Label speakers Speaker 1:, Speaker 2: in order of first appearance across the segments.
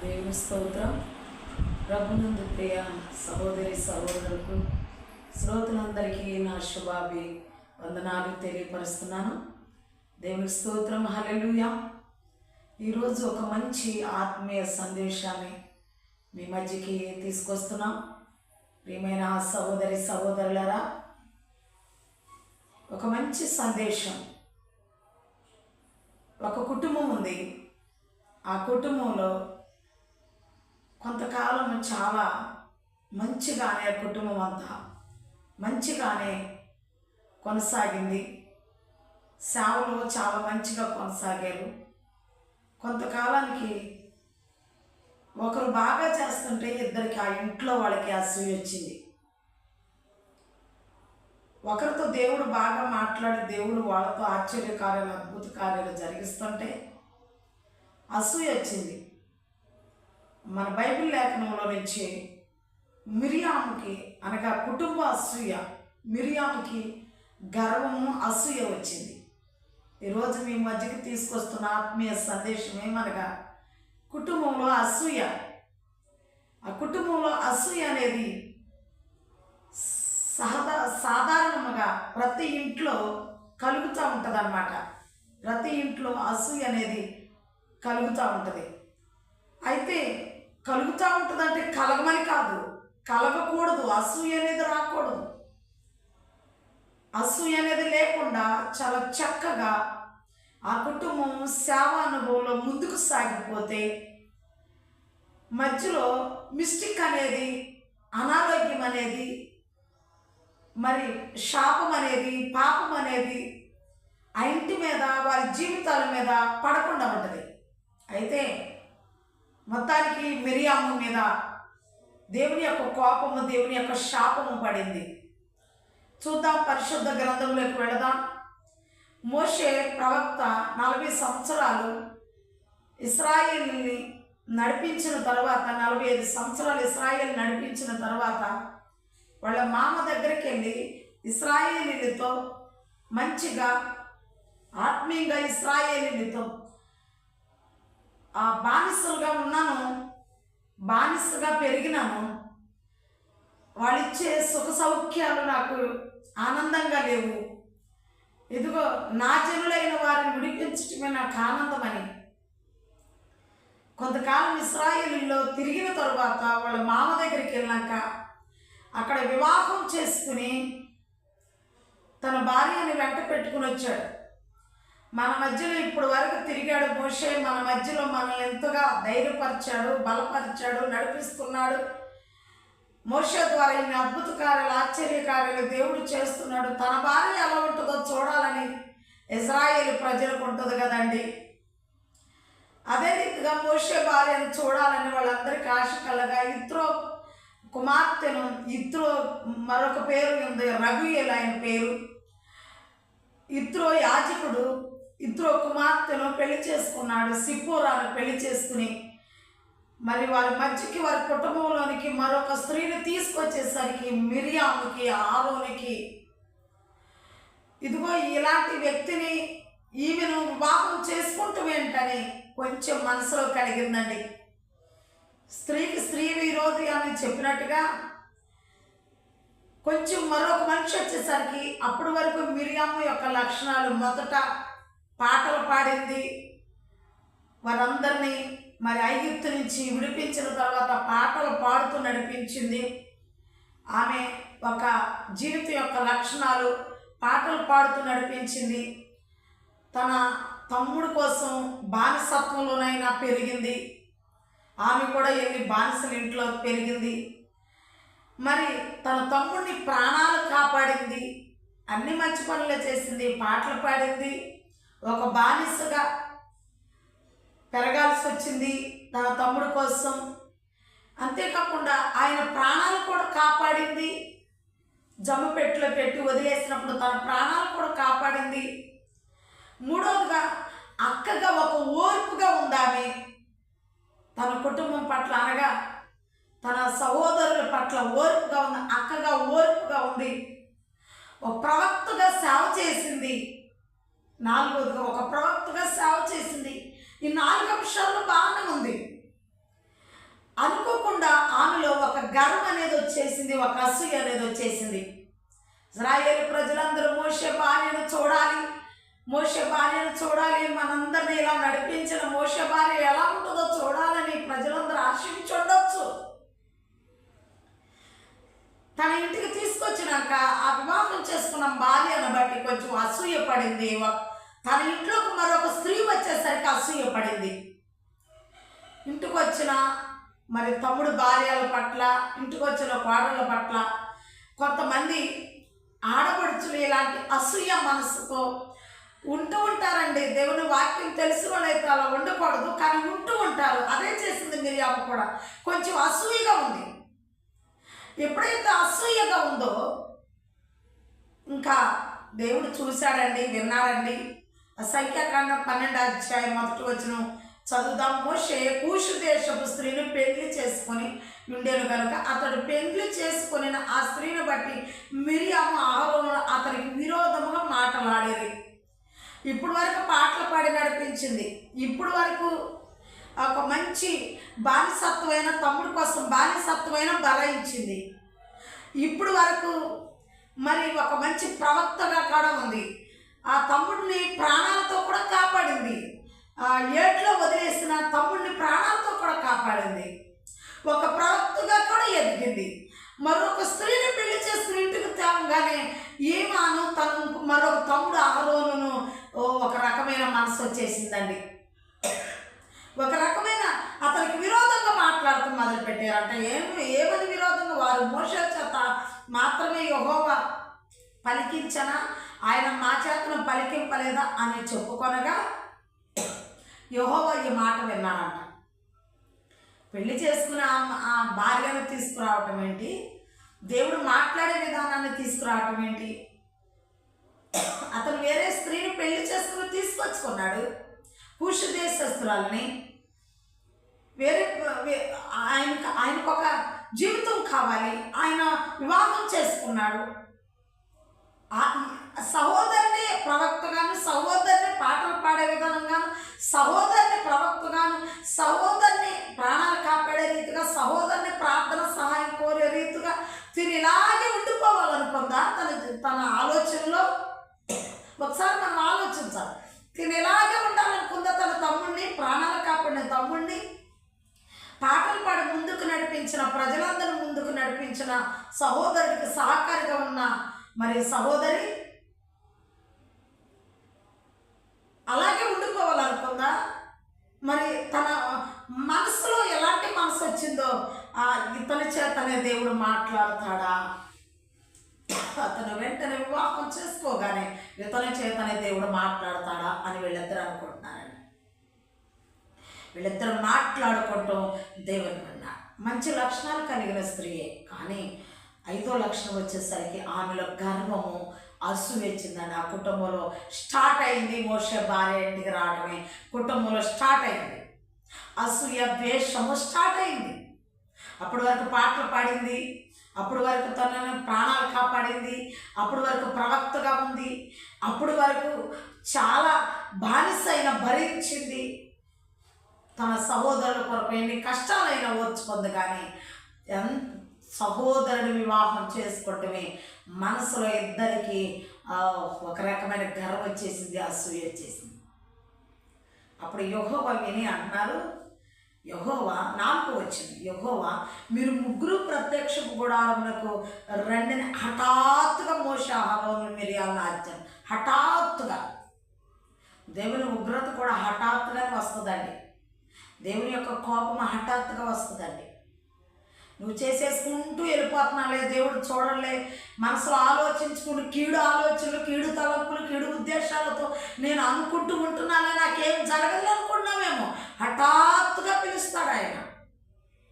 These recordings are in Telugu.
Speaker 1: దేవుని స్తోత్రం. ప్రభునందు ప్రియ సహోదరి సహోదరులకు శ్రోతలందరికీ నా శుభాభి వందనాలు తెలియపరుస్తున్నాను. దేవుని స్తోత్రం. హల్లెలూయా. ఈరోజు ఒక మంచి ఆత్మీయ సందేశాన్ని మీ మధ్యకి తీసుకొస్తున్నాం. ప్రియమైన సహోదరి సహోదరులారా, ఒక మంచి సందేశం. ఒక కుటుంబం ఉంది. ఆ కుటుంబంలో కొంతకాలం చాలా మంచిగానే కుటుంబం అంతా మంచిగానే కొనసాగింది. సేవలో చాలా మంచిగా కొనసాగారు. కొంతకాలానికి ఒకరు బాగా చేస్తుంటే ఇద్దరికి ఆ ఇంట్లో వాళ్ళకి అసూయ వచ్చింది. ఒకరితో దేవుడు బాగా మాట్లాడి దేవుడు వాళ్ళతో ఆశ్చర్యకార్యాలు అద్భుత కార్యాలు జరిగిస్తుంటే అసూయ వచ్చింది. మన బైబిల్ లేఖనంలో నుంచి మిరియాముకి అనగా కుటుంబ అసూయ, మిరియాముకి గర్వము అసూయ వచ్చింది. ఈరోజు మీ మధ్యకి తీసుకొస్తున్న ఆత్మీయ సందేశం ఏమనగా కుటుంబంలో అసూయ. ఆ కుటుంబంలో అసూయ అనేది సాధారణంగా ప్రతి ఇంట్లో కలుగుతూ ఉంటుంది అన్నమాట. ప్రతి ఇంట్లో అసూయ అనేది కలుగుతూ ఉంటుంది. అయితే కలుగుతూ ఉంటుందంటే కలగమని కాదు, కలగకూడదు. అసూయ అనేది రాకూడదు. అసూయ అనేది లేకుండా చాలా చక్కగా ఆ కుటుంబం సేవా అనుభవంలో ముందుకు సాగిపోతే మధ్యలో మిస్టేక్ అనేది, అనారోగ్యం అనేది, మరి శాపం అనేది, పాపం అనేది ఆ ఇంటి మీద వారి జీవితాల మీద పడకుండా ఉంటుంది. అయితే మొత్తానికి మిరియాము మీద దేవుని యొక్క కోపము, దేవుని యొక్క శాపము పడింది. చూద్దాం, పరిశుద్ధ గ్రంథంలోకి వెళదాం. మోషే ప్రవక్త 40 సంవత్సరాలు ఇశ్రాయేలుని నడిపించిన తర్వాత, 45 సంవత్సరాలు ఇశ్రాయేలు నడిపించిన తర్వాత వాళ్ళ మామ దగ్గరికి వెళ్ళి ఇశ్రాయేలీలతో మంచిగా ఆత్మీయంగా ఇశ్రాయేలీలతో బానిసలుగా ఉన్నాను, బానిసగా పెరిగినాను, వాళ్ళిచ్చే సుఖ సౌఖ్యాలు నాకు ఆనందంగా లేవు, ఇదిగో నా జనులైన వారిని విడిపించటమే నాకు ఆనందమని కొంతకాలం ఇశ్రాయేలులో తిరిగిన తరువాత వాళ్ళ మామ దగ్గరికి వెళ్ళాక అక్కడ వివాహం చేసుకుని తన భార్యని వెంట పెట్టుకుని వచ్చాడు. మన మధ్యలో ఇప్పుడు వరకు తిరిగాడు మోషే. మన మధ్యలో మనల్ని ఎంతగా ధైర్యపరిచాడు, బలపరిచాడు, నడిపిస్తున్నాడు. మోషే ద్వారా ఇన్ని అద్భుత కార్యాలు, ఆశ్చర్య కార్యాలు దేవుడు చేస్తున్నాడు. తన భార్య ఎలా ఉంటుందో చూడాలని ఇశ్రాయేలు ప్రజలకు ఉంటుంది కదండి. అదే రీతిగా మోషే భార్యను చూడాలని వాళ్ళందరికీ ఆశ కలగా ఇత్రో కుమార్తెను, ఇత్రో మరొక పేరు ఉంది, రగుయేలు ఆయన పేరు. ఇత్రో యాజకుడు ఇత్రో కుమార్తెను పెళ్లి చేసుకున్నాడు. సిప్పోరాను పెళ్లి చేసుకుని మరి వారి మధ్యకి, వారి కుటుంబంలోనికి మరొక స్త్రీని తీసుకొచ్చేసరికి మిరియాముకి, ఆరోనికి ఇదిగో ఇలాంటి వ్యక్తిని ఈమెను వివాహం చేసుకుంటూ ఏంటని కొంచెం మనసులో కలిగిందండి. స్త్రీకి స్త్రీ విరోధి అని చెప్పినట్టుగా కొంచెం మరొక మనిషి వచ్చేసరికి అప్పటి వరకు మిరియాము యొక్క లక్షణాలు, మొదట పాటలు పాడింది, వారందరినీ మరి ఐగుప్తు నుంచి విడిపించిన తర్వాత పాటలు పాడుతూ నడిపించింది. ఆమె ఒక జీవితం యొక్క లక్షణాలు పాటలు పాడుతూ నడిపించింది. తన తమ్ముడు కోసం బానిసత్వంలోనైనా పెరిగింది. ఆమె కూడా వెళ్ళి బానిసల ఇంట్లో పెరిగింది. మరి తన తమ్ముడిని ప్రాణాలు కాపాడింది. అన్ని మంచి పనులే చేసింది, పాటలు పాడింది. ఒక బానిసగా పెరగాల్సి వచ్చింది తన తమ్ముడు కోసం. అంతేకాకుండా ఆయన ప్రాణాలు కూడా కాపాడింది. జమ్మపెట్టులో పెట్టి వదిలేసినప్పుడు తన ప్రాణాలు కూడా కాపాడింది. మూడవదిగా అక్కగా ఒక ఓర్పుగా ఉంది ఆమె. తన కుటుంబం పట్ల అనగా తన సహోదరుల పట్ల ఓర్పుగా ఉంది, అక్కగా ఓర్పుగా ఉంది. ఒక ప్రవక్తగా సేవ చేసింది. నాలుగవదిగా ఒక ప్రవక్తగా సేవ చేసింది. ఈ 4 అంశాల్లో బాగానే ఉంది. వచ్చేసింది, ఒక అసూయ అనేది వచ్చేసింది. ఇశ్రాయేలు ప్రజలందరూ మోషే భార్యను చూడాలి, మోషే భార్యను చూడాలి, మనందరినీ ఇలా నడిపించిన మోషే భార్య ఎలా ఉంటుందో చూడాలని ప్రజలందరూ ఆశించుండొచ్చు. తన ఇంటికి తీసుకొచ్చినాక ఆ వివాహం చేసుకున్న భార్యను బట్టి కొంచెం అసూయ పడింది. తన ఇంట్లోకి మరొక స్త్రీ వచ్చేసరికి అసూయ పడింది. ఇంటికి వచ్చిన మరి తమ్ముడు భార్యల పట్ల, ఇంటికి వచ్చిన కోడళ్ళ పట్ల కొంతమంది ఆడపడుచులు ఇలాంటి అసూయ మనసుతో ఉంటూ ఉంటారండి. దేవుని వాక్యం తెలిసిన వాళ్ళైతే అలా ఉండకూడదు, కానీ ఉంటూ ఉంటారు. అదే చేసింది మిరియాము కూడా. కొంచెం అసూయగా ఉంది. ఎప్పుడైతే అసూయగా ఉందో ఇంకా దేవుడు చూశాడండి, విన్నాడండి. సంఖ్యాకాండం 12వ అధ్యాయం 1వ వచనం చదువుదాం. మోషే కూషు దేశపు స్త్రీని పెళ్లి చేసుకొని ఉండేను కనుక అతడు పెళ్లి చేసుకుని ఆ స్త్రీని బట్టి మిరియాము అహరోను అతనికి విరోధముగా మాటలాడేది. ఇప్పుడు వరకు పాటలు పాడి నడిపించింది. ఇప్పుడు వరకు ఒక మంచి బానిసత్వమైన తమ్ముడి కోసం బానిసత్వమైన బలాయించింది. ఇప్పుడు వరకు మరి ఒక మంచి ప్రవక్తగా కూడా ఉంది. ఆ తమ్ముడిని ప్రాణాలతో కూడా కాపాడింది. ఏట్లో వదిలేసిన తమ్ముడిని ప్రాణాలతో కూడా కాపాడింది. ఒక ప్రవక్తగా కూడా ఎదిగింది. మరొక స్త్రీని పెళ్లి చేసుకుని ఇంటికి తేవగానే ఏమాను తను మరొక తమ్ముడు అహరోనును ఒక రకమైన మనసు వచ్చేసిందండి. ఒక రకమైన అతనికి విరోధంగా మాట్లాడుతూ మొదలుపెట్టారంట. ఏమని విరోధంగా? వారు మోషే చేత మాత్రమే యెహోవా పలికించనా, ఆయన మా చేతను పలికింపలేదా అని చెప్పుకొనగా యెహోవా ఈ మాట విన్నాడంట. పెళ్లి చేసుకుని ఆ భార్యను తీసుకురావటం ఏంటి? దేవుడు మాట్లాడే విధానాన్ని తీసుకురావటం ఏంటి? అతను వేరే స్త్రీని పెళ్లి చేసుకుని తీసుకొచ్చుకున్నాడు. కూషు దేశస్తురాలని ఆయనకు ఒక జీవితం కావాలి. ఆయన వివాహం చేసుకున్నాడు. సహోదరిని ప్రవక్తగాను, సహోదరిని పాటలు పాడే విధానంగాను, సహోదరిని ప్రవక్తగాను, సహోదరిని ప్రాణాలు కాపాడే రీతిగా, సహోదరిని ప్రార్థన సహాయం కోరే రీతిగా తిని ఇలాగే ఉండిపోవాలనుకుందా తన ఆలోచనలో? ఒకసారి మనం ఆలోచించాలి. తిని ఇలాగే ఉండాలనుకుందా? తన తమ్ముడిని, ప్రాణాలు కాపాడిన తమ్ముడిని పాటలు పాడి ముందుకు నడిపించిన, ప్రజలందరూ ముందుకు నడిపించిన సహోదరుడికి సహకారిగా ఉన్న మరి సహోదరి అలాగే ఉండిపోవాలనుకుందా? మరి తన మనసులో ఎలాంటి మనసు వచ్చిందో ఇతని చేతనే దేవుడు మాట్లాడతాడా? అతను వెంటనే వివాహం చేసుకోగానే ఇతని చేతనే దేవుడు మాట్లాడతాడా అని వీళ్ళిద్దరు అనుకుంటున్నారండి. వీళ్ళిద్దరు మాట్లాడుకుంటూ దేవుని విన్నారు. మంచి లక్షణాలు కలిగిన స్త్రీయే, కానీ 5వ లక్షణం వచ్చేసరికి ఆమెలో గర్వము, అసూయ వచ్చిందండి. ఆ కుటుంబంలో స్టార్ట్ అయింది. మోషే భార్య ఇంటికి రావడమే కుటుంబంలో స్టార్ట్ అయింది. అసూయ, ద్వేషము స్టార్ట్ అయింది. అప్పటి వరకు పాటలు పాడింది, అప్పటి వరకు తనను ప్రాణాలు కాపాడింది, అప్పటి వరకు ప్రవక్తగా ఉంది, అప్పటి వరకు చాలా బానిసైన భరించింది. తన సహోదరుల కొరకు ఎన్ని కష్టాలైనా ఓర్చుకుంది. కానీ సహోదరుని వివాహం చేసుకోవటమే మనసులో ఇద్దరికి ఒక రకమైన గర్వం వచ్చేసింది, అసూయ వచ్చేసింది. అప్పుడు యెహోవా విని అంటున్నారు, యెహోవా నాకు వచ్చింది, యెహోవా మీరు ముగ్గురు ప్రత్యక్ష గుడారములకు రండిని హఠాత్తుగా మోషే అహరోను మిరియాలను ఆజ్ఞాపించారు. హఠాత్తుగా దేవుని ఉగ్రత కూడా హఠాత్తుగానే వస్తుందండి. దేవుని యొక్క కోపం హఠాత్తుగా వస్తుందండి. నువ్వు చేసేసుకుంటూ వెళ్ళిపోతున్నాలే, దేవుడు చూడలే, మనసులో ఆలోచించుకుంటూ కీడు ఆలోచనలు, కీడు తలంపులు, కీడు ఉద్దేశాలతో నేను అనుకుంటూ ఉంటున్నానే, నాకేం జరగదు అనుకున్నామేమో. హఠాత్తుగా పిలుస్తాడు ఆయన.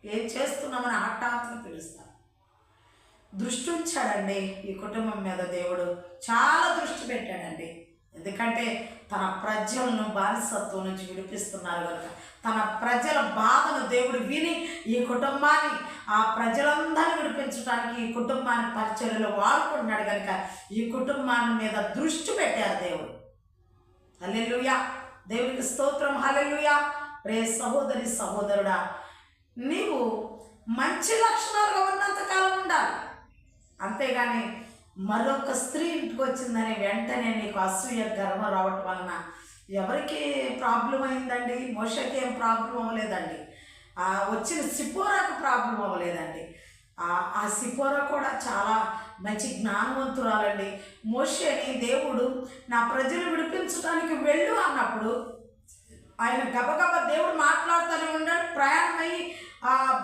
Speaker 1: ఏం చేస్తున్నామని హఠాత్తుగా పిలుస్తాడు. దృష్టి ఉంచాడండి ఈ కుటుంబం మీద. దేవుడు చాలా దృష్టి పెట్టాడండి. ఎందుకంటే తన ప్రజలను బానిసత్వం నుంచి విడిపిస్తున్నారు కనుక తన ప్రజల బాధను దేవుడు విని ఈ కుటుంబాన్ని, ఆ ప్రజలందరినీ విడిపించడానికి ఈ కుటుంబాన్ని పరిచర్యలో వాడుకుంటున్నాడు కనుక ఈ కుటుంబాన్ని మీద దృష్టి పెట్టారు దేవుడు. హల్లెలూయా, దేవునికి స్తోత్రం. హల్లెలూయా. ప్రియ సహోదరి, సహోదరుడా, నీవు మంచి లక్షణాలుగా ఉన్నంతకాలం ఉండాలి. అంతేగాని మరొక స్త్రీ ఇంటికి వచ్చిందని వెంటనే నీకు అసూయ గర్వం రావటం వలన ఎవరికి ప్రాబ్లం అయిందండి? మోషకి ఏం ప్రాబ్లం అవ్వలేదండి. వచ్చిన సిపోరాకు ప్రాబ్లం అవ్వలేదండి. ఆ సిపోరా కూడా చాలా మంచి జ్ఞానవంతురాలండి. మోషేని దేవుడు నా ప్రజలు విడిపించడానికి వెళ్ళు అన్నప్పుడు ఆయన గబగబా దేవుడు మాట్లాడుతూనే ఉన్నాడు. ప్రయాణమయ్యి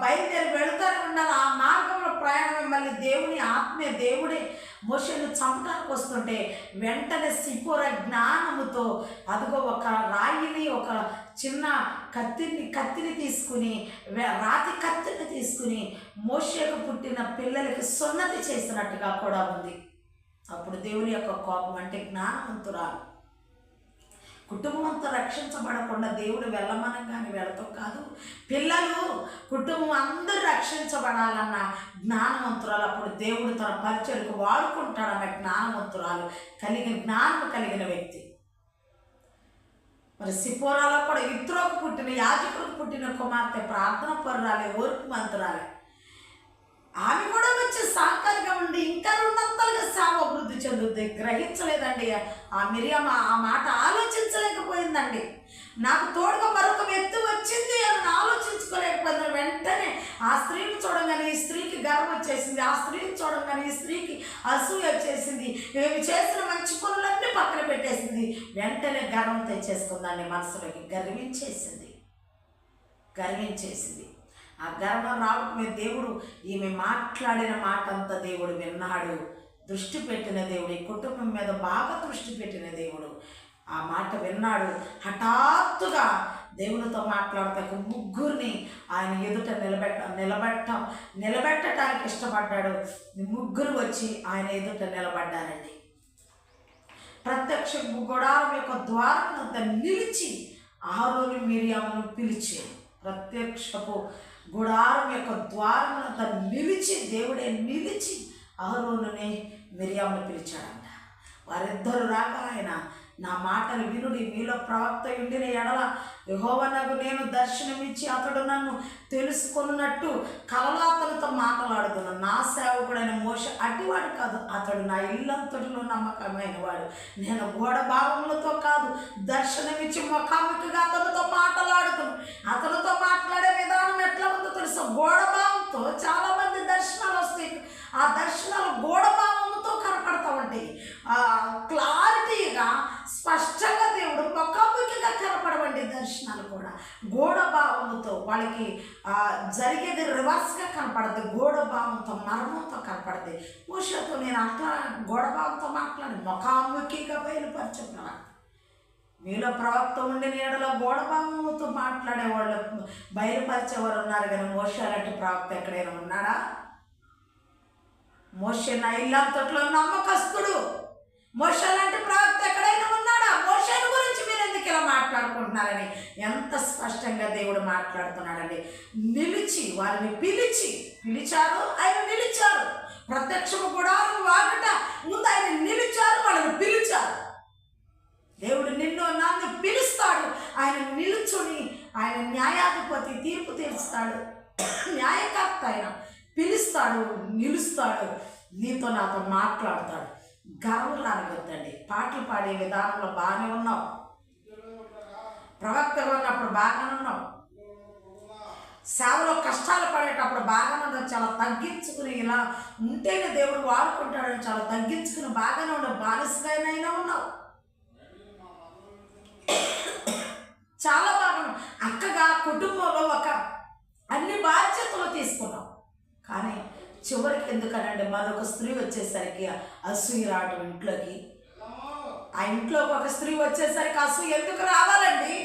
Speaker 1: బయలుదేరి వెళుతూనే ఉన్నాడు. ఆ మార్గంలో ప్రయాణం మళ్ళీ దేవుని ఆత్మే దేవుడే మోషేను చంపడానికి వస్తుంటే వెంటనే సిపోర జ్ఞానముతో అదిగో ఒక రాయిని, ఒక చిన్న కత్తిని తీసుకుని, రాతి కత్తిని తీసుకుని మోషేకు పుట్టిన పిల్లలకి సున్నతి చేసినట్టుగా కూడా ఉంది. అప్పుడు దేవుని యొక్క కోపం అంటే జ్ఞానవంతురాలు. కుటుంబం అంతా రక్షించబడకుండా దేవుడు వెళ్ళమనగానే వెళతాం కాదు. పిల్లలు కుటుంబం అందరూ రక్షించబడాలన్న జ్ఞానవంతురాలు అప్పుడు దేవుడు తన పరిచయకు వాడుకుంటాడన్న జ్ఞానవంతురాలు జ్ఞానం కలిగిన వ్యక్తి. మరి సిపోరాలో కూడా ఇత్రోకు పుట్టిన యాజకుడికి పుట్టిన కుమార్తె ప్రార్థన పరురాలే, ఓర్పు మంతురాలే. ఆమె కూడా వచ్చి సాకారిగా ఉండి ఇంకా రెండంతలుగా సేవ అభివృద్ధి చెందుద్ది. గ్రహించలేదండి. ఆ మిరియం ఆ మాట ఆలోచించలేకపోయిందండి. నాకు తోడుగా మరొక వ్యక్తి వచ్చింది అని ఆలోచించుకోలేకపోయింది. వెంటనే ఆ స్త్రీని చూడంగానే ఈ స్త్రీకి గర్వం వచ్చేసింది. ఆ స్త్రీని చూడంగానే ఈ స్త్రీకి అసూయ వచ్చేసింది. ఇవి చేసిన మంచి పనులన్నీ పక్కన పెట్టేసింది. వెంటనే గర్వం తెచ్చేసుకుందండి. మనసులోకి గర్వించేసింది. ఆ గర్వం రావటమే దేవుడు ఈమె మాట్లాడిన మాట అంతా దేవుడు విన్నాడు. దృష్టి పెట్టిన దేవుడు, ఈ కుటుంబం మీద బాగా దృష్టి పెట్టిన దేవుడు ఆ మాట విన్నాడు. హఠాత్తుగా దేవునితో మాట్లాడతాకు ముగ్గురిని ఆయన ఎదుట నిలబెట్టడానికి ఇష్టపడ్డాడు. ముగ్గురు వచ్చి ఆయన ఎదుట నిలబడ్డారండి. ప్రత్యక్ష గుడారం యొక్క ద్వారం నిలిచి అహరోను మిరియామును పిలిచి, ప్రత్యక్షపు గుడారం యొక్క ద్వారమునంతా నిలిచి దేవుడే నిలిచి అహరోనుని మిరియామును పిలిచాడంట. వారిద్దరు రాగా ఆయన నా మాటలు వినుడి, మీలో ప్రవక్త ఉండిన ఎడల యెహోవానగు నేను దర్శనమిచ్చి అతడు నన్ను తెలుసుకున్నట్టు కలలో అతనితో మాట్లాడుతున్నాను. నా సేవకుడైన మోషే అటివాడు కాదు, అతడు నా ఇల్లంతటిలో నమ్మకమైన వాడు. నేను గోడ భావములతో కాదు, దర్శనమిచ్చి ముఖాముఖిగా అతనితో మాట్లాడుతున్నాను. అతనితో మాట్లాడే విధానం ఎట్లా ఉందో తెలుసు. గోడ భావంతో చాలామంది దర్శనాలు వస్తాయి. ఆ దర్శనాలు గోడ భావంతో కనపడతా ఉంటాయి. క్లారిటీగా స్పష్టంగా దేవుడు ముఖాముఖిగా కనపడవండి. దర్శనాలు కూడా గోడ భావముతో వాళ్ళకి జరిగేది రివర్స్గా కనపడదు. గోడ భావంతో మర్మంతో కనపడదు. మోషేతో నేను అట్లా గోడ భావంతో మాట్లాడి ముఖాముఖిగా బయలుపరచుకున్నా. మీలో ప్రవక్త ఉండి నీడలో గోడ భావముతో మాట్లాడేవాళ్ళు బయలుపరిచేవారు ఉన్నారు, కానీ మోషే అలాంటి ప్రవక్త ఎక్కడైనా ఉన్నాడా? మోషే నా ఇల్లంతట్లో నమ్మకస్తుడు. మోషే లాంటి ప్రవక్త ఎక్కడైనా ఉన్నాడా? మోషేను గురించి మీరు ఎందుకు ఇలా మాట్లాడుకుంటున్నారని ఎంత స్పష్టంగా దేవుడు మాట్లాడుతున్నాడండి. నిలిచి వారిని పిలిచారు, ఆయన నిలిచారు. ప్రత్యక్షము గుడారం వాగట ముందు ఆయన నిలిచారు, వాళ్ళని పిలిచారు. దేవుడు నిన్ను నన్ను పిలుస్తాడు. ఆయన నిలుచుని ఆయన న్యాయాధిపతి, తీర్పు తీరుస్తాడు, న్యాయకర్త. ఆయన పిలుస్తాడు, నిలుస్తాడు, నీతో నాతో మాట్లాడతాడు. గర్వం రానివద్దండి. పాటలు పాడే విధానంలో బాగానే ఉన్నావు, ప్రవక్తగా ఉన్నప్పుడు బాగానే ఉన్నావు, సేవలో కష్టాలు పడేటప్పుడు బాగానే ఉన్నావు. చాలా తగ్గించుకుని ఇలా ఉంటేనే దేవుడు వాడుకుంటాడని చాలా తగ్గించుకుని బాగానే ఉన్నావు. బానిసగానైనా ఉన్నావు, చాలా బాగా అక్కగా కుటుంబంలో అన్ని బాధ్యతలు తీసుకున్నావు. కానీ చివరికి ఎందుకనండి మరొక స్త్రీ వచ్చేసరికి అసూయ రావటం ఇంట్లోకి. ఆ ఇంట్లోకి ఒక స్త్రీ వచ్చేసరికి అసూయ ఎందుకు రావాలండి?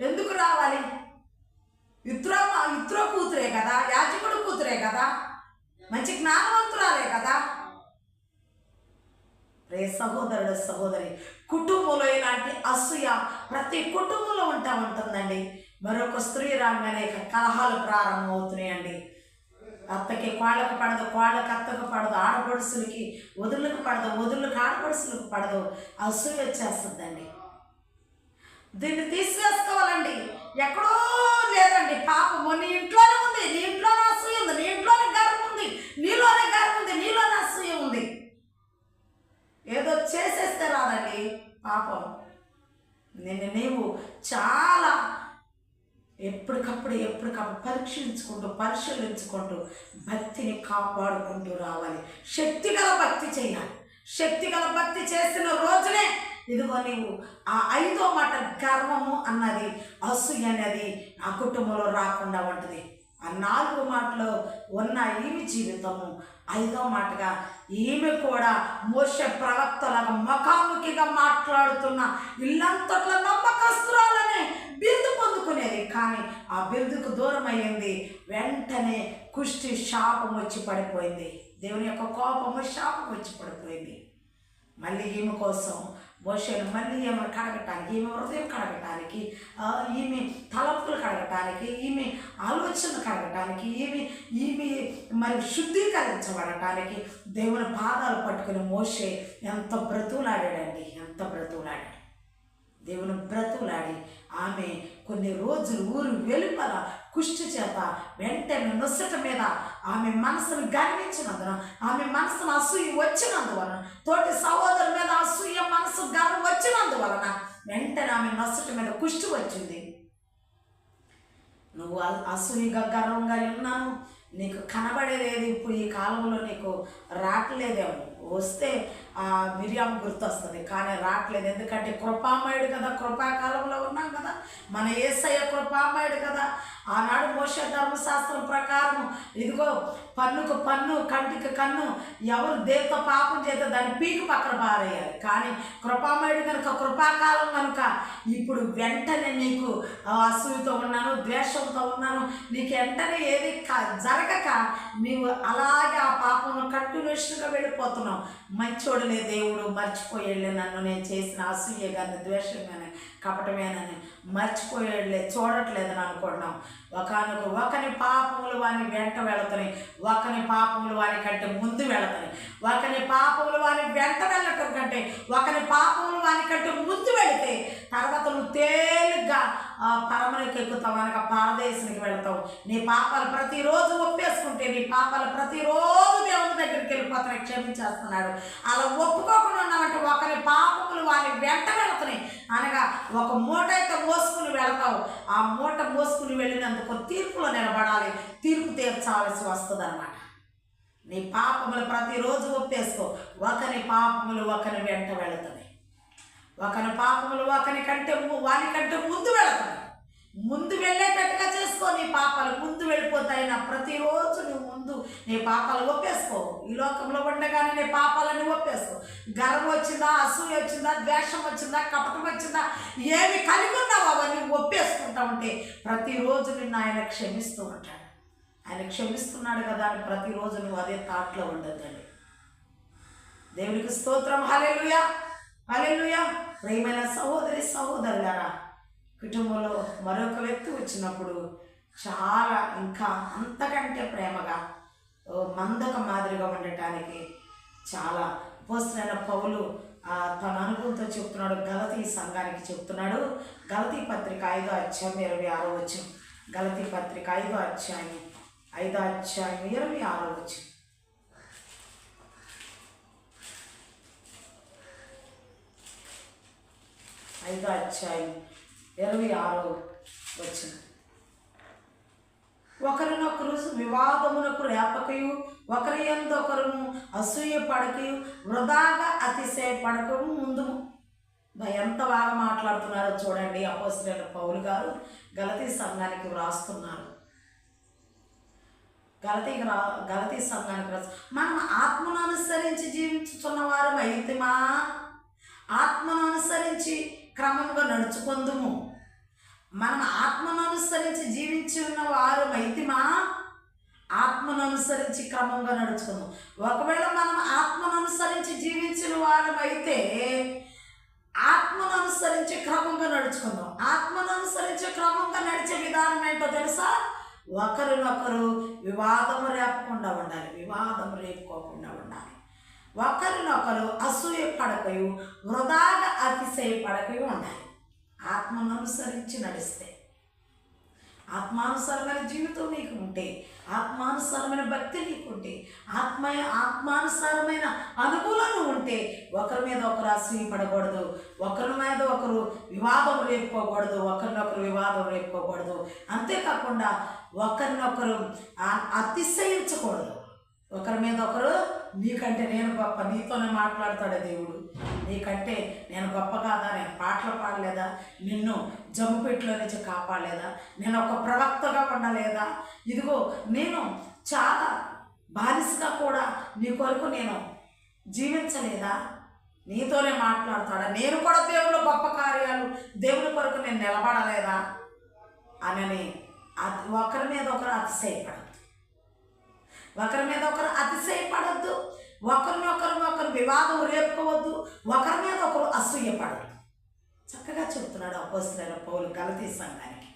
Speaker 1: ఎందుకు రావాలి? ఇత్రో కూతురే కదా, యాజకుడు కూతురే కదా, మంచి జ్ఞానవంతురాలే కదా. రే సహోదరుడు సహోదరి, కుటుంబంలో ఇలాంటి అసూయ ప్రతి కుటుంబంలో ఉంటుందండి. మరొక స్త్రీ రాగానే కలహాలు ప్రారంభమవుతున్నాయండి. అత్తకి కోళ్ళకు పడదు, కోళ్ళకి అత్తకు పడదు, ఆడపడుసులకి వదులకు పడదు, వదులకు ఆడపడుసులకు పడదు. అసూయ వచ్చేస్తుందండి. దీన్ని తీసివేసుకోవాలండి. ఎక్కడో లేదండి పాపము. నీ ఇంట్లోనే ఉంది, నీ ఇంట్లోనే అసూయ ఉంది, నీ ఇంట్లోనే గర్వం ఉంది, నీలోనే గర్వం ఉంది, నీలోనే అసూయ చాలా ఎప్పటికప్పుడు పరిశీలించుకుంటూ భక్తిని కాపాడుకుంటూ రావాలి. శక్తిగల భక్తి చేయాలి. శక్తిగల భక్తి చేసిన రోజునే ఇదిగో నీవు ఆ 5వ మాట గర్వము అన్నది, అసూయ అనేది ఆ కుటుంబంలో రాకుండా ఉంటుంది. ఆ 4 మాటలో ఉన్న ఈమె జీవితము 5వ మాటగా ఈమె కూడా మోషే ప్రవక్తలాగా ముఖాముఖిగా మాట్లాడుతున్న ఇల్లంతట్లో నమ్మకస్తురాలనే బిరుదు పొందుకునేది. కానీ ఆ బిరుదుకు దూరం అయ్యింది. వెంటనే కుష్టి శాపం వచ్చి పడిపోయింది. దేవుని యొక్క కోపము శాపం వచ్చి పడిపోయింది. మళ్ళీ ఈమె కోసం మోషేను మళ్ళీ ఈమె కడగటానికి, ఈమె హృదయం కడగటానికి, ఈమె తలంపులు కడగటానికి, ఈమె ఆలోచన కడగటానికి, ఈమె మరి శుద్ధీకరించబడటానికి దేవుని పాదాలు పట్టుకుని మోషే ఎంత బ్రతులాడాడండి, ఎంత బ్రతులాడాడు. దేవుని బ్రతులాడి ఆమె కొన్ని రోజులు ఊరు వెలుపల కుష్టి చేత వెంటనే నొసట మీద ఆమె మనసును గర్వించినందున, ఆమె మనసును అసూయ వచ్చినందువలన, తోటి సహోదరు మీద అసూయ మనసు గర్వం వచ్చినందువలన వెంటనే ఆమె నొసట మీద కుష్టి వచ్చింది. నువ్వు అసూయగా గర్వంగా ఉన్నాను, నీకు కనబడేది ఇప్పుడు ఈ కాలంలో నీకు రావట్లేదేమో. వస్తే మిరియాము గుర్తొస్తుంది, కానీ రావట్లేదు. ఎందుకంటే కృపామయుడు కదా, కృపాకాలంలో ఉన్నాం కదా, మన యేసయ్య కృపామయుడు కదా. ఆనాడు మోషే ధర్మశాస్త్రం ప్రకారం ఇదిగో పన్నుకు పన్ను, కంటికి కన్ను, ఎవరు దేంతో పాపం చేస్తే దాన్ని పీకి పక్కన పారేయాలి. కానీ కృపామయుడు కనుక, కృపాకాలం కనుక ఇప్పుడు వెంటనే నీకు అసూయతో ఉన్నాను, ద్వేషంతో ఉన్నాను, నీకు వెంటనే ఏది జరగక నీవు అలాగే ఆ పాపంలో కంటిన్యూషన్గా వెళ్ళిపోతున్నావు. మంచోడులే దేవుడు, మర్చిపోయేళ్ళే నన్ను, నేను చేసిన అసూయ కానీ ద్వేషం కానీ కపటమేనని మర్చిపోయేళ్ళే, చూడట్లేదని అనుకుంటున్నాం. ఒకని పాపములు వాని వెంట వెళుతున్నాయి, ఒకని పాపములు వాని కంటే ముందు వెళుతున్నాయి. ఒకని పాపములు వాని వెంట వెళ్ళటం కంటే ఒకని పాపములు వాని కంటే ముందు వెళితే తర్వాత నువ్వు తేలిగ్గా పరమనికి ఎక్కుతావు, అనగా పారదేశానికి వెళతావు. నీ పాపాలు ప్రతిరోజు ఒప్పేసుకుంటే నీ పాపాలు ప్రతిరోజు దేవుని దగ్గరికి వెళ్ళిపోతాయి, క్షమించేస్తున్నాడు. అలా ఒప్పుకోకుండా ఉన్నామంటే ఒకరి పాపములు వాని వెంట వెళుతున్నాయి, అనగా ఒక మూట అయితే మోసుకుని వెళతావు. ఆ మూట మోసుకుని వెళ్ళినందుకు తీర్పులో నిలబడాలి, తీర్పు తీర్చాల్సి వస్తుంది అన్నమాట. నీ పాపములు ప్రతిరోజు ఒప్పేసుకో. ఒకరి పాపములు ఒకరి వెంట వెళుతున్నాయి, ఒకరి పాపములు ఒకరి కంటే వానికంటే ముందు వెళతాయి. ముందు వెళ్ళేటట్టుగా చేసుకో. నీ పాపాలు ముందు వెళ్ళిపోతాయి. నా ప్రతిరోజు నువ్వు ముందు నీ పాపాలు ఒప్పేసుకో. ఈ లోకంలో ఉండగానే నీ పాపాలని ఒప్పేసుకో. గర్వం వచ్చిందా, అసూయ వచ్చిందా, ద్వేషం వచ్చిందా, కపటం వచ్చిందా, ఏమి కలిగి ఉన్నావో అవన్నీ ఒప్పేసుకుంటా ఉంటే ప్రతిరోజు నిన్ను ఆయన క్షమిస్తూ ఉంటాడు. ఆయన క్షమిస్తున్నాడు కదా అని ప్రతిరోజు నువ్వు అదే థాట్లో ఉండద్దండి. దేవునికి స్తోత్రం. హల్లెలూయా, హల్లెలూయా. ప్రియమైన సహోదరి సహోదరులారా, కుటుంబంలో మరొక వ్యక్తి వచ్చినప్పుడు చాలా ఇంకా అంతకంటే ప్రేమగా మందక మాదిరిగా ఉండటానికి చాలా అపోస్తలుడైన పౌలు తన అనుభవంతో చెప్తున్నాడు. గలతీ సంఘానికి చెప్తున్నాడు. గలతీ పత్రిక 5వ అధ్యాయం 26వ వచనం. గలతీ పత్రిక 5వ అధ్యాయం 26వ వచనం. ఐదో అధ్యాయం 26వ వచనం. ఒకరినొకరు వివాదమునకు రేపకయు, ఒకరి యందు ఒకరును అసూయ పడకయు, వృధాగా అతిశయపడకము ముందు. ఎంత బాగా మాట్లాడుతున్నారో చూడండి. అపోస్తలుడైన పౌలు గారు గలతీ సంఘానికి వ్రాస్తున్నారు. గలతీ సంఘానికి మనం ఆత్మను అనుసరించి జీవించుతున్న వారు అయితేమా, ఆత్మను అనుసరించి క్రమంగా నడుచుకుందుము. మనం ఆత్మను అనుసరించి జీవించి ఉన్న వారు అయితేమా, ఆత్మను అనుసరించి క్రమంగా నడుచుకుందాం. ఒకవేళ మనం ఆత్మను అనుసరించి జీవించిన వారు అయితే ఆత్మను అనుసరించి క్రమంగా నడుచుకుందాం. ఆత్మను అనుసరించి క్రమంగా నడిచే విధానం ఏంటో తెలుసా? ఒకరినొకరు వివాదము రేపకుండా ఉండాలి, వివాదం రేపుకోకుండా ఉండాలి. ఒకరినొకరు అసూయ పడకయు, వృధాగా అతిశయ పడకయు ఉండాలి. ఆత్మను అనుసరించి నడిస్తే, ఆత్మానుసారమైన జీవితం నీకు ఉంటే, ఆత్మానుసారమైన భక్తి నీకుంటే, ఆత్మానుసారమైన అనుకూలన ఉంటే ఒకరి మీద ఒకరు అసూయపడకూడదు, ఒకరి మీద ఒకరు వివాదం రేపుకోకూడదు, ఒకరినొకరు వివాదం రేపుకోకూడదు. అంతేకాకుండా ఒకరినొకరు అతిశయించకూడదు. ఒకరి మీద ఒకరు నీకంటే నేను గొప్ప, నీతోనే మాట్లాడతాడే దేవుడు, నీకంటే నేను గొప్ప కాదా, నేను పాటలు పాడలేదా, నిన్ను జమ్ముపెట్టులో నుంచి కాపాడలేదా, నేను ఒక ప్రవక్తగా ఉండలేదా, ఇదిగో నేను చాలా బానిసగా కూడా నీ కొరకు నేను జీవించలేదా, నీతోనే మాట్లాడతాడా, నేను కూడా దేవుడు గొప్ప కార్యాలు దేవుని కొరకు నేను నిలబడలేదా అని ఒకరి మీద ఒకరు అతిశయపడద్దు, ఒకరి మీద ఒకరు అతిశయపడద్దు, ఒకరు వివాదం రేపుకోవద్దు, ఒకరి మీద ఒకరు అసూయపడద్దు. చక్కగా చెప్తున్నాడు అపోస్తలుడైన పౌలు గలతీ సంఘానికి.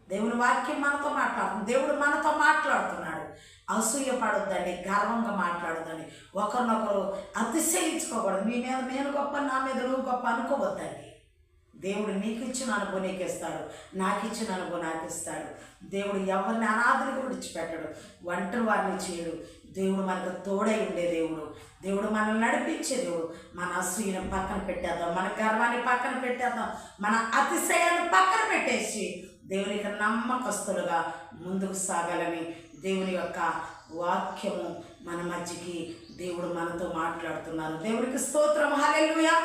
Speaker 1: దేవుని వాక్యం మనతో మాట్లాడుతుంది, దేవుడు మనతో మాట్లాడుతున్నాడు. అసూయపడొద్దండి, గర్వంగా మాట్లాడొద్దండి, ఒకరినొకరు అతిశయించుకోకూడదు. నీ మీద నేను గొప్ప, నా మీద నువ్వు గొప్ప అనుకోవద్దండి. దేవుడు నీకు ఇచ్చిన అనుభవం నీకు ఇస్తాడు, నాకు ఇచ్చిన అనుభవం నాకు ఇస్తాడు. దేవుడు ఎవరిని అనాథులకు విడిచిపెట్టడు, ఒంటరి వారిని చేయడు. దేవుడు మనకు తోడై ఉండే దేవుడు, దేవుడు మనల్ని నడిపించే దేవుడు. మన అసూయను పక్కన పెట్టేద్దాం, మన గర్వాన్ని పక్కన పెట్టేద్దాం, మన అతిశయాన్ని పక్కన పెట్టేసి దేవునికి నమ్మకస్తులుగా ముందుకు సాగాలని దేవుని యొక్క వాక్యము మన మధ్యకి దేవుడు మనతో మాట్లాడుతున్నారు. దేవునికి స్తోత్రం, హల్లెలూయా.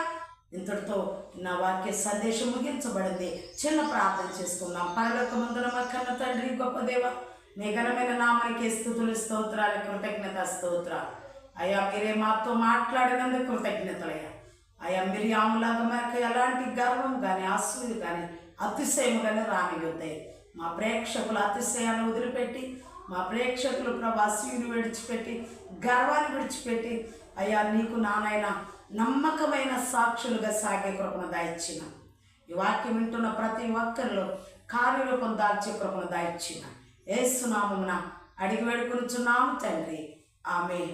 Speaker 1: ఇంతటితో నా వాక్య సందేశం ముగించబడింది. చిన్న ప్రార్థన చేసుకుందాం. పరలోకమందున మా కన్న తండ్రి, గొప్ప దేవ, నీ ఘనమైన నామానికి స్తుతులు, స్తోత్రాలు, కృతజ్ఞత స్తోత్రాలు. అయ్యా, మీరే మాతో మాట్లాడినందుకు కృతజ్ఞతలయ్యా. అయ్యా, మిరియాములాగా మనకు ఎలాంటి గర్వం కానీ అసూయ కానీ అతిశయం కానీ రానియొద్దాయి. మా ప్రేక్షకుల అతిశయాన్ని వదిలిపెట్టి, మా ప్రేక్షకులు ప్రభు అసూయను విడిచిపెట్టి, గర్వాన్ని విడిచిపెట్టి, అయ్యా నీకు నానైనా నమ్మకమైన సాక్షులుగా సాగే కృపను దయచిన, ఈ వాక్యం వింటున్న ప్రతి ఒక్కరిలో కార్యరూపం దాల్చే కృపను దయచిన యేసు నామమున అడిగి వేడుకొనుచున్నాము తండ్రి, ఆమేన్.